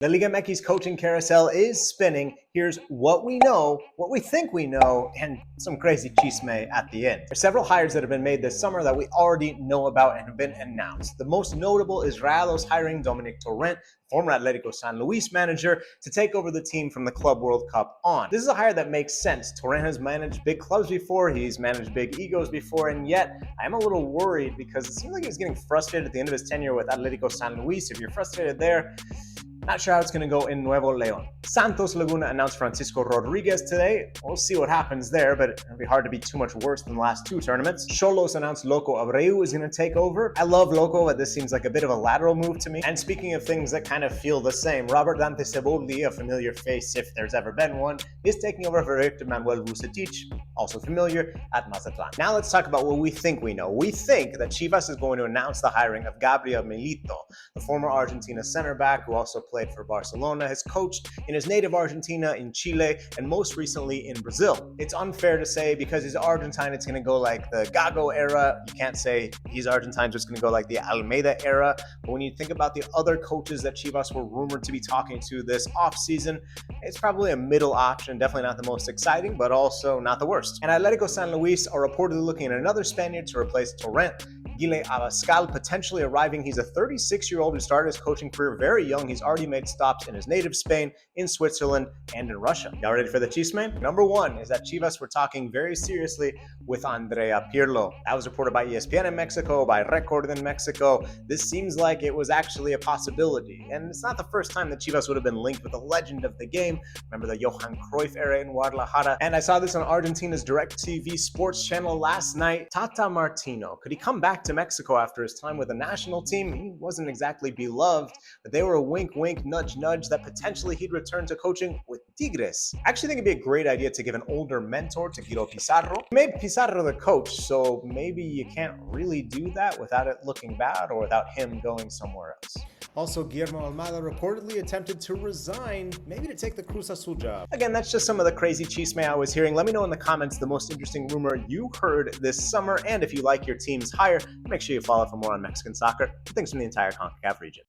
The Liga MX coaching carousel is spinning. Here's what we know, what we think we know, and some crazy chisme at the end. There's several hires that have been made this summer that we already know about and have been announced. The most notable is Rayados hiring Dominic Torrent, former Atletico San Luis manager, to take over the team from the Club World Cup on. This is a hire that makes sense. Torrent has managed big clubs before, he's managed big egos before, and yet I'm a little worried because it seems like he's getting frustrated at the end of his tenure with Atletico San Luis. If you're frustrated there, not sure how it's going to go in Nuevo León. Santos Laguna announced Francisco Rodriguez today. We'll see what happens there, but it'll be hard to be too much worse than the last two tournaments. Xolos announced Loco Abreu is going to take over. I love Loco, but this seems like a bit of a lateral move to me. And speaking of things that kind of feel the same, Robert Dante Ceboldi, a familiar face if there's ever been one, is taking over for Victor Manuel Vucetich, also familiar, at Mazatlán. Now let's talk about what we think we know. We think that Chivas is going to announce the hiring of Gabriel Milito, the former Argentina center back who also played for Barcelona, has coached in his native Argentina, in Chile, and most recently in Brazil. It's unfair to say because he's Argentine, it's going to go like the Gago era. You can't say he's Argentine, just going to go like the Almeida era. But when you think about the other coaches that Chivas were rumored to be talking to this offseason, it's probably a middle option, definitely not the most exciting, but also not the worst. And Atletico San Luis are reportedly looking at another Spaniard to replace Torrent. Guile Abascal potentially arriving. He's a 36-year-old who started his coaching career very young. He's already made stops in his native Spain, in Switzerland, and in Russia. Y'all ready for the chisme? Number one is that Chivas were talking very seriously with Andrea Pirlo. That was reported by ESPN in Mexico, by Record in Mexico. This seems like it was actually a possibility. And it's not the first time that Chivas would have been linked with a legend of the game. Remember the Johan Cruyff era in Guadalajara? And I saw this on Argentina's DirecTV sports channel last night. Tata Martino, could he come back to Mexico after his time with the national team? He wasn't exactly beloved, but they were a wink, wink, nudge, nudge that potentially he'd return to coaching with Tigres. I actually think it'd be a great idea to give an older mentor to Guido Pizarro. He made Pizarro the coach, so maybe you can't really do that without it looking bad or without him going somewhere else. Also, Guillermo Almada reportedly attempted to resign, maybe to take the Cruz Azul job. Again, that's just some of the crazy chisme I was hearing. Let me know in the comments the most interesting rumor you heard this summer, and if you like your team's hire, make sure you follow for more on Mexican soccer. Thanks from the entire CONCACAF region.